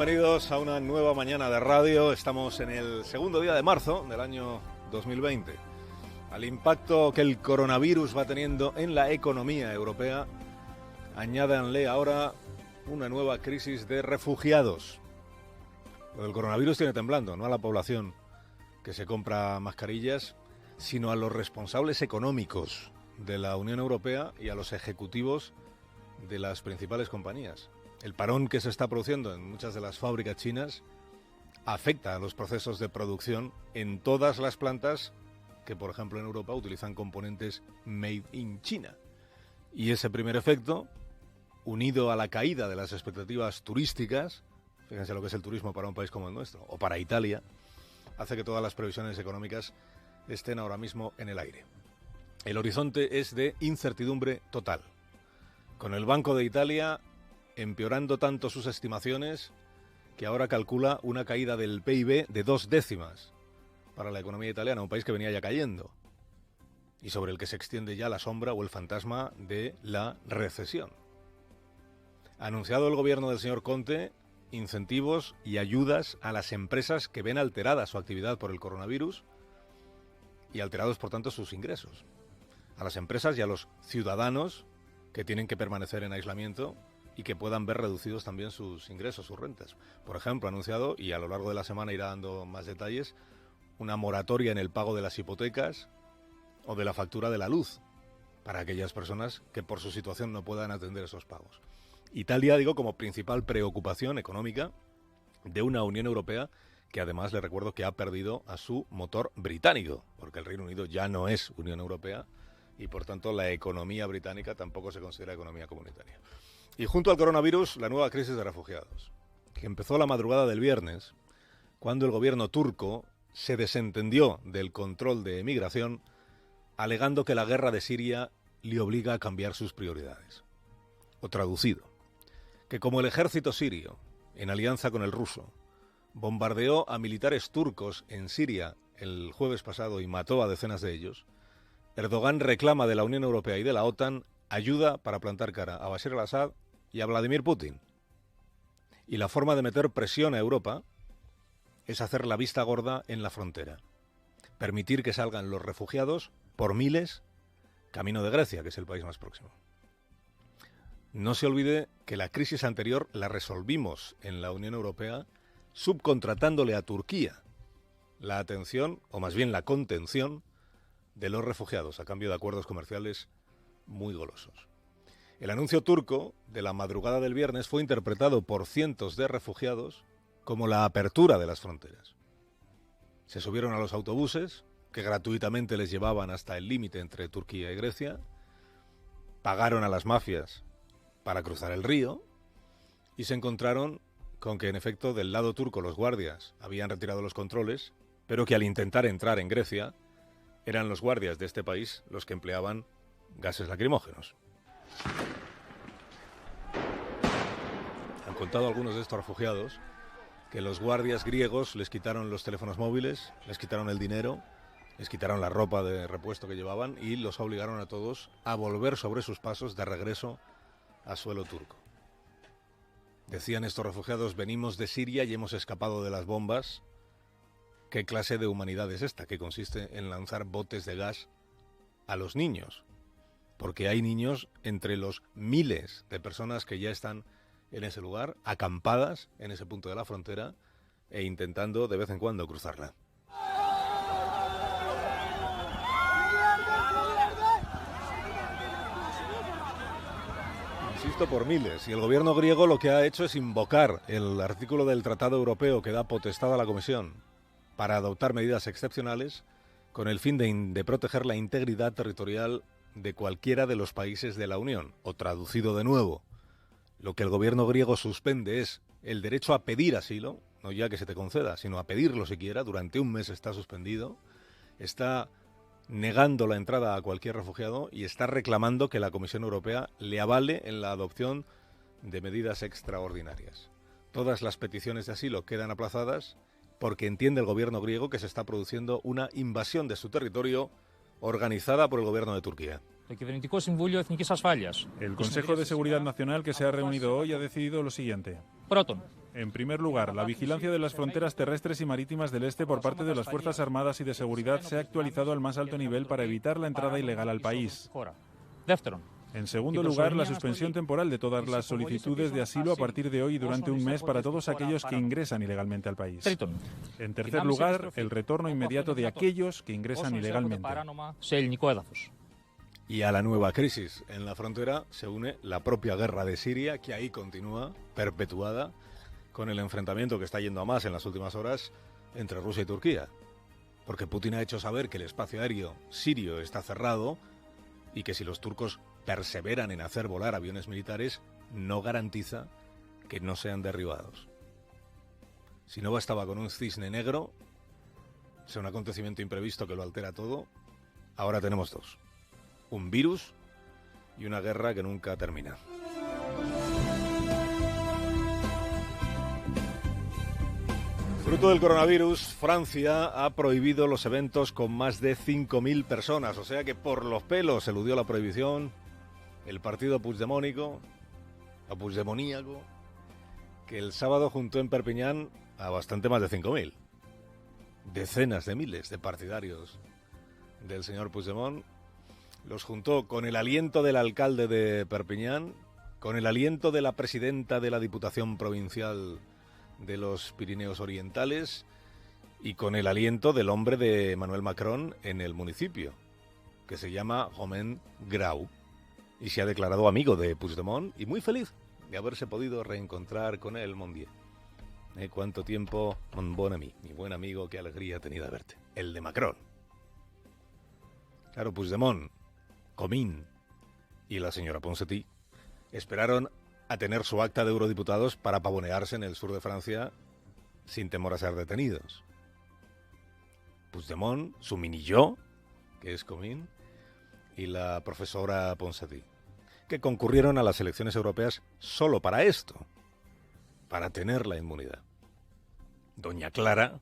Bienvenidos a una nueva mañana de radio. Estamos en el segundo día de marzo del año 2020. Al impacto que el coronavirus va teniendo en la economía europea, añádanle ahora una nueva crisis de refugiados. Lo del coronavirus tiene temblando, no a la población que se compra mascarillas, sino a los responsables económicos de la Unión Europea y a los ejecutivos de las principales compañías. El parón que se está produciendo en muchas de las fábricas chinas afecta a los procesos de producción en todas las plantas que, por ejemplo, en Europa utilizan componentes made in China. Y ese primer efecto, unido a la caída de las expectativas turísticas, fíjense lo que es el turismo para un país como el nuestro, o para Italia, hace que todas las previsiones económicas estén ahora mismo en el aire. El horizonte es de incertidumbre total. Con el Banco de Italia empeorando tanto sus estimaciones que ahora calcula una caída del PIB de 2 décimas para la economía italiana, un país que venía ya cayendo y sobre el que se extiende ya la sombra o el fantasma de la recesión. Ha anunciado el gobierno del señor Conte incentivos y ayudas a las empresas que ven alterada su actividad por el coronavirus y alterados por tanto sus ingresos. A las empresas y a los ciudadanos que tienen que permanecer en aislamiento y que puedan ver reducidos también sus ingresos, sus rentas. Por ejemplo, ha anunciado, y a lo largo de la semana irá dando más detalles, una moratoria en el pago de las hipotecas o de la factura de la luz para aquellas personas que por su situación no puedan atender esos pagos. Italia, digo, como principal preocupación económica de una Unión Europea que además le recuerdo que ha perdido a su motor británico, porque el Reino Unido ya no es Unión Europea y por tanto la economía británica tampoco se considera economía comunitaria. Y junto al coronavirus, la nueva crisis de refugiados, que empezó la madrugada del viernes, cuando el gobierno turco se desentendió del control de emigración, alegando que la guerra de Siria le obliga a cambiar sus prioridades. O traducido, que como el ejército sirio, en alianza con el ruso, bombardeó a militares turcos en Siria el jueves pasado y mató a decenas de ellos, Erdogan reclama de la Unión Europea y de la OTAN ayuda para plantar cara a Bashar al-Assad y a Vladimir Putin. Y la forma de meter presión a Europa es hacer la vista gorda en la frontera. Permitir que salgan los refugiados por miles camino de Grecia, que es el país más próximo. No se olvide que la crisis anterior la resolvimos en la Unión Europea subcontratándole a Turquía la atención, o más bien la contención, de los refugiados a cambio de acuerdos comerciales muy golosos. El anuncio turco de la madrugada del viernes fue interpretado por cientos de refugiados como la apertura de las fronteras. Se subieron a los autobuses, que gratuitamente les llevaban hasta el límite entre Turquía y Grecia, pagaron a las mafias para cruzar el río y se encontraron con que en efecto del lado turco los guardias habían retirado los controles, pero que al intentar entrar en Grecia eran los guardias de este país los que empleaban gases lacrimógenos. Han contado algunos de estos refugiados que los guardias griegos les quitaron los teléfonos móviles, les quitaron el dinero, les quitaron la ropa de repuesto que llevaban y los obligaron a todos a volver sobre sus pasos de regreso a suelo turco. Decían estos refugiados: venimos de Siria y hemos escapado de las bombas. ¿Qué clase de humanidad es esta? Que consiste en lanzar botes de gas a los niños. Porque hay niños entre los miles de personas que ya están en ese lugar, acampadas en ese punto de la frontera e intentando de vez en cuando cruzarla. Insisto, por miles. Y el gobierno griego lo que ha hecho es invocar el artículo del Tratado Europeo que da potestad a la Comisión para adoptar medidas excepcionales con el fin de proteger la integridad territorial de cualquiera de los países de la Unión. O traducido de nuevo, lo que el gobierno griego suspende es el derecho a pedir asilo, no ya que se te conceda, sino a pedirlo siquiera. Durante un mes está suspendido, está negando la entrada a cualquier refugiado y está reclamando que la Comisión Europea le avale en la adopción de medidas extraordinarias. Todas las peticiones de asilo quedan aplazadas porque entiende el gobierno griego que se está produciendo una invasión de su territorio organizada por el gobierno de Turquía. El Consejo de Seguridad Nacional que se ha reunido hoy ha decidido lo siguiente. En primer lugar, la vigilancia de las fronteras terrestres y marítimas del este por parte de las Fuerzas Armadas y de Seguridad se ha actualizado al más alto nivel para evitar la entrada ilegal al país. En segundo lugar, la suspensión temporal de todas las solicitudes de asilo a partir de hoy durante un mes para todos aquellos que ingresan ilegalmente al país. En tercer lugar, el retorno inmediato de aquellos que ingresan ilegalmente. Y a la nueva crisis en la frontera se une la propia guerra de Siria, que ahí continúa, perpetuada, con el enfrentamiento que está yendo a más en las últimas horas entre Rusia y Turquía. Porque Putin ha hecho saber que el espacio aéreo sirio está cerrado y que si los turcos perseveran en hacer volar aviones militares, no garantiza que no sean derribados. Si no bastaba con un cisne negro, sea un acontecimiento imprevisto que lo altera todo, ahora tenemos dos. Un virus y una guerra que nunca termina. Fruto del coronavirus, Francia ha prohibido los eventos con más de 5.000 personas, o sea que por los pelos eludió la prohibición el partido puigdemoníaco, que el sábado juntó en Perpiñán a bastante más de 5.000. Decenas de miles de partidarios del señor Puigdemont los juntó con el aliento del alcalde de Perpiñán, con el aliento de la presidenta de la Diputación Provincial de los Pirineos Orientales y con el aliento del hombre de Emmanuel Macron en el municipio, que se llama Romain Grau, y se ha declarado amigo de Puigdemont y muy feliz de haberse podido reencontrar con él, mon Dieu. Cuánto tiempo, mon bon ami, mi buen amigo, qué alegría he tenido de verte. El de Macron. Claro, Puigdemont, Comín y la señora Ponsatí esperaron a tener su acta de eurodiputados para pavonearse en el sur de Francia sin temor a ser detenidos. Puigdemont, su mini-yo, que es Comín, y la profesora Ponsatí, que concurrieron a las elecciones europeas solo para esto, para tener la inmunidad. Doña Clara,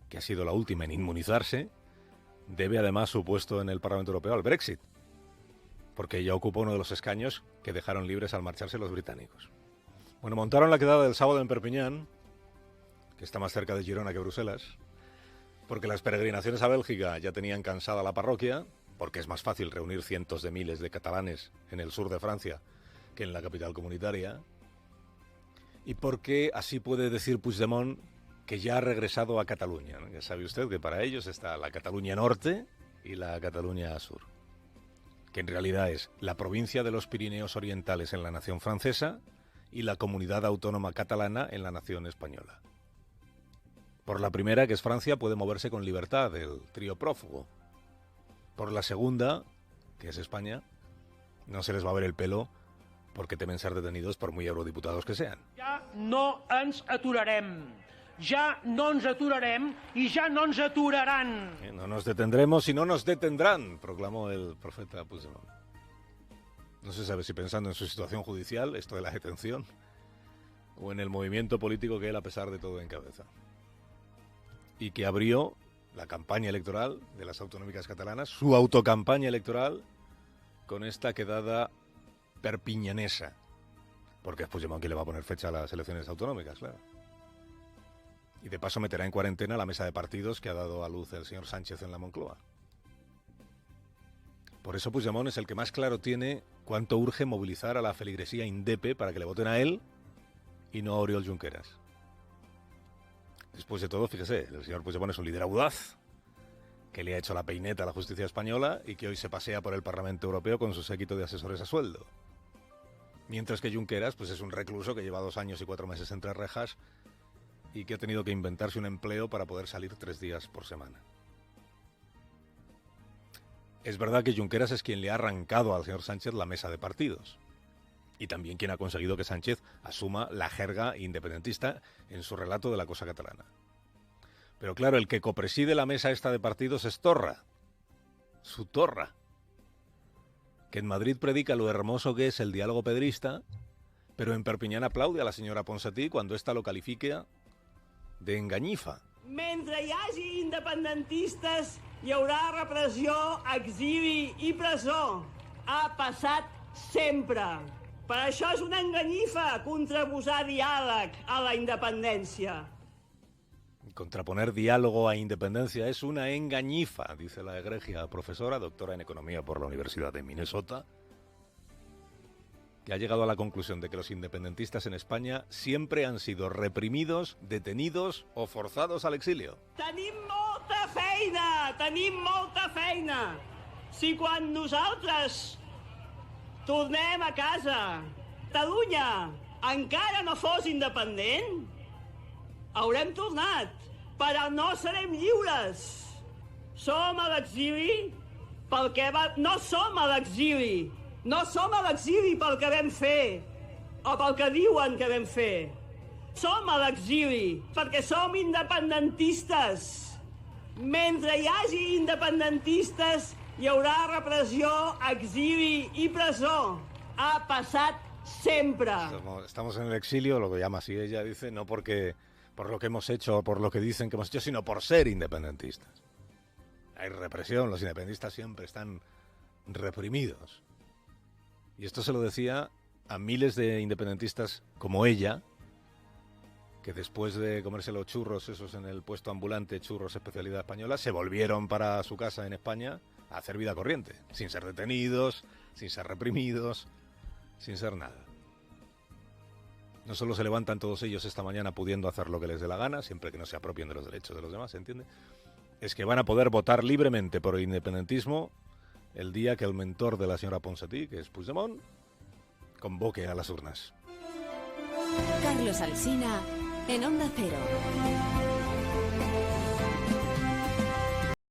que ha sido la última en inmunizarse, debe además su puesto en el Parlamento Europeo al Brexit, porque ella ocupó uno de los escaños que dejaron libres al marcharse los británicos. Bueno, montaron la quedada del sábado en Perpiñán, que está más cerca de Girona que Bruselas, porque las peregrinaciones a Bélgica ya tenían cansada la parroquia, porque es más fácil reunir cientos de miles de catalanes en el sur de Francia que en la capital comunitaria, y porque así puede decir Puigdemont que ya ha regresado a Cataluña, ¿no? Ya sabe usted que para ellos está la Cataluña Norte y la Cataluña Sur, que en realidad es la provincia de los Pirineos Orientales en la nación francesa y la comunidad autónoma catalana en la nación española. Por la primera, que es Francia, puede moverse con libertad el trío prófugo. Por la segunda, que es España, no se les va a ver el pelo porque temen ser detenidos por muy eurodiputados que sean. Ja no ens aturarem. Ja no ens aturarem y ja no ens aturaran. No nos detendremos y no nos detendrán, proclamó el profeta Puigdemont. No se sabe si pensando en su situación judicial, esto de la detención, o en el movimiento político que él a pesar de todo encabeza. Y que abrió la campaña electoral de las autonómicas catalanas, su autocampaña electoral, con esta quedada perpiñanesa. Porque es Puigdemont quien le va a poner fecha a las elecciones autonómicas, claro. Y de paso meterá en cuarentena la mesa de partidos que ha dado a luz el señor Sánchez en la Moncloa. Por eso Puigdemont es el que más claro tiene cuánto urge movilizar a la feligresía indepe para que le voten a él y no a Oriol Junqueras. Después de todo, fíjese, el señor Puigdemont es un líder audaz, que le ha hecho la peineta a la justicia española y que hoy se pasea por el Parlamento Europeo con su séquito de asesores a sueldo. Mientras que Junqueras pues es un recluso que lleva 2 años y 4 meses entre rejas y que ha tenido que inventarse un empleo para poder salir 3 días por semana. Es verdad que Junqueras es quien le ha arrancado al señor Sánchez la mesa de partidos y también quien ha conseguido que Sánchez asuma la jerga independentista en su relato de la cosa catalana. Pero claro, el que copreside la mesa esta de partidos es Torra, su Torra, que en Madrid predica lo hermoso que es el diálogo pedrista, pero en Perpiñán aplaude a la señora Ponsatí cuando ésta lo califica de enganyifa. Mentre hi hagi independentistes, hi haurà repressió, exili i presó. Ha passat sempre. Per això és una enganyifa contraposar diàleg a la independència. Contraponer diálogo a independencia es una engañifa, dice la egregia profesora, doctora en economía por la Universidad de Minnesota, que ha llegado a la conclusión de que los independentistas en España siempre han sido reprimidos, detenidos o forzados al exilio. Tenim molta feina. Si quan nosaltres tornem a casa, Catalunya encara no fos independent, haurem tornat, però no serem lliures. Som a l'exili perquè no som a l'exili. No som a l'exili pel que vam fer o pel que diuen que vam fer. Som a l'exili perquè som independentistes. Mentre hi hagi independentistes hi haurà repressió, exili i presó. Ha passat siempre. Estamos en el exilio, lo que llama así ella, dice, no por lo que hemos hecho o por lo que dicen que hemos hecho, sino por ser independentistas. Hay represión, los independentistas siempre están reprimidos. Y esto se lo decía a miles de independentistas como ella, que después de comerse los churros esos en el puesto ambulante, churros especialidad española, se volvieron para su casa en España a hacer vida corriente, sin ser detenidos, sin ser reprimidos, sin ser nada. No solo se levantan todos ellos esta mañana pudiendo hacer lo que les dé la gana, siempre que no se apropien de los derechos de los demás, ¿se entiende? Es que van a poder votar libremente por el independentismo el día que el mentor de la señora Ponsatí, que es Puigdemont, convoque a las urnas. Carlos Alsina, en Onda Cero.